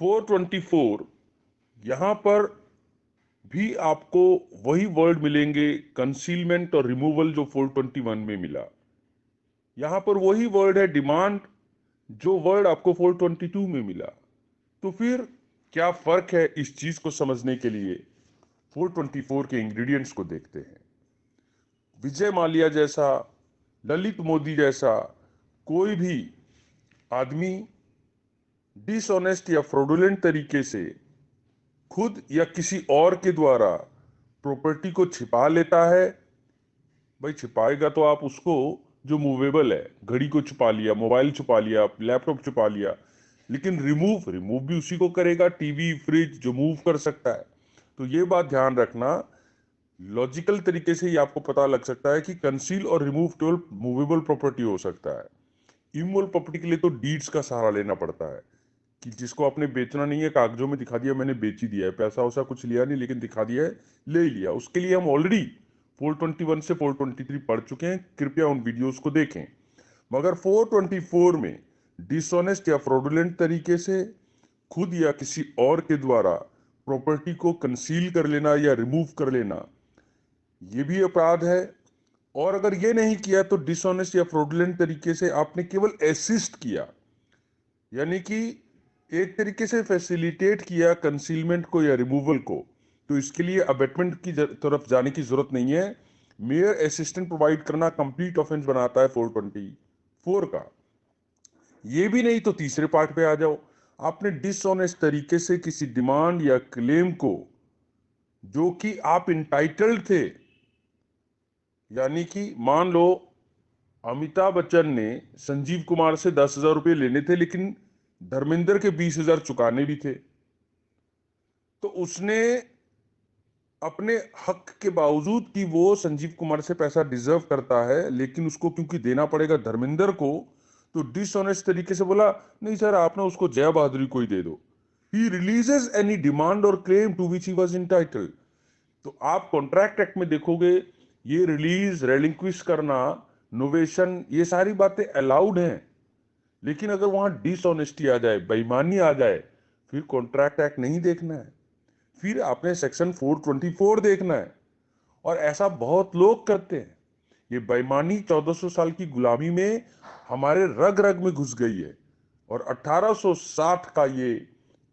424 यहां पर भी आपको वही वर्ड मिलेंगे कंसीलमेंट और रिमूवल जो 421 में मिला। यहां पर वही वर्ड है डिमांड जो वर्ड आपको 422 में मिला। तो फिर क्या फर्क है, इस चीज को समझने के लिए 424 के इंग्रेडिएंट्स को देखते हैं। विजय माल्या जैसा, ललित मोदी जैसा कोई भी आदमी डिसऑनेस्ट या फ्रॉडुलेंट तरीके से खुद या किसी और के द्वारा प्रॉपर्टी को छिपा लेता है। भाई छिपाएगा तो आप उसको, जो मूवेबल है, घड़ी को छुपा लिया, मोबाइल छुपा लिया, लैपटॉप छुपा लिया, लेकिन रिमूव रिमूव भी उसी को करेगा, टीवी फ्रिज जो मूव कर सकता है। तो ये बात ध्यान रखना, लॉजिकल तरीके से ही आपको पता लग सकता है कि कंसील और रिमूव केवल मूवेबल प्रॉपर्टी हो सकता है। इमूवेबल प्रॉपर्टी के लिए तो डीड्स का सहारा लेना पड़ता है कि जिसको आपने बेचना नहीं है, कागजों में दिखा दिया मैंने बेच ही दिया है, पैसा वैसा कुछ लिया नहीं लेकिन दिखा दिया है, ले ही लिया। उसके लिए हम ऑलरेडी 421 से 423 पढ़ चुके हैं, कृपया उन वीडियोस को देखें। मगर 424 में डिसऑनेस्ट या फ्रॉडुलेंट तरीके से खुद या किसी और के द्वारा प्रॉपर्टी को कंसील कर लेना या रिमूव कर लेना, ये भी अपराध है। और अगर ये नहीं किया तो डिसऑनेस्ट या फ्रॉडुलेंट तरीके से आपने केवल असिस्ट किया, यानी कि एक तरीके से फैसिलिटेट किया कंसीलमेंट को या रिमूवल को। तो इसके लिए अबेटमेंट की तरफ जाने की जरूरत नहीं है। मेयर असिस्टेंट प्रोवाइड करना कंप्लीट ऑफेंस बनाता है 424 का। ये भी नहीं तो तीसरे पार्ट पे आ जाओ। आपने डिसऑनेस्ट तरीके से किसी डिमांड या क्लेम को, जो कि आप इंटाइटल्ड थे, यानी कि मान लो अमिताभ बच्चन ने संजीव कुमार से 10,000 रुपये लेने थे लेकिन धर्मेंद्र के 20,000 चुकाने भी थे, तो उसने अपने हक के बावजूद कि वो संजीव कुमार से पैसा डिजर्व करता है लेकिन उसको क्योंकि देना पड़ेगा धर्मेंद्र को, तो डिसऑनेस्ट तरीके से बोला नहीं सर, आप ना उसको जया बहादुरी को ही दे दो। ही रिलीजेस एनी डिमांड और claim to which he was entitled. तो आप कॉन्ट्रैक्ट एक्ट में देखोगे ये रिलीज, रेलिंक्विश करना, नोवेशन, ये सारी बातें अलाउड हैं। लेकिन अगर वहां डिसऑनेस्टी आ जाए, बेईमानी आ जाए, फिर कॉन्ट्रैक्ट एक्ट नहीं देखना है, फिर आपने सेक्शन 424 देखना है। और ऐसा बहुत लोग करते हैं। ये बेईमानी 1400 साल की गुलामी में हमारे रग रग में घुस गई है। और 1860 का ये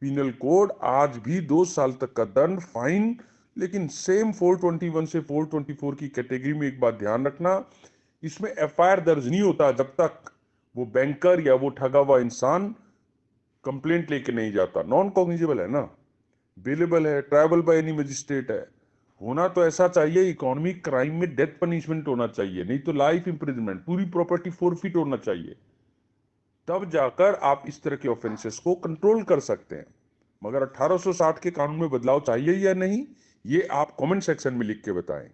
पीनल कोड आज भी 2 साल तक का दंड, फाइन। लेकिन सेम 421 से 424 की कैटेगरी में एक बात ध्यान रखना, इसमें एफआईआर दर्ज नहीं होता जब तक वो बैंकर या वो ठगा हुआ इंसान कंप्लेंट लेके नहीं जाता। नॉन कॉग्निजेबल है ना, बेलेबल है, ट्रायबल बाय एनी मजिस्ट्रेट है। होना तो ऐसा चाहिए, इकोनॉमिक क्राइम में डेथ पनिशमेंट होना चाहिए, नहीं तो लाइफ इंप्रिजनमेंट, पूरी प्रॉपर्टी फोरफिट होना चाहिए। तब जाकर आप इस तरह के ऑफेंसेस को कंट्रोल कर सकते हैं। मगर 1860 के कानून में बदलाव चाहिए या नहीं, ये आप कमेंट सेक्शन में लिख के बताएं।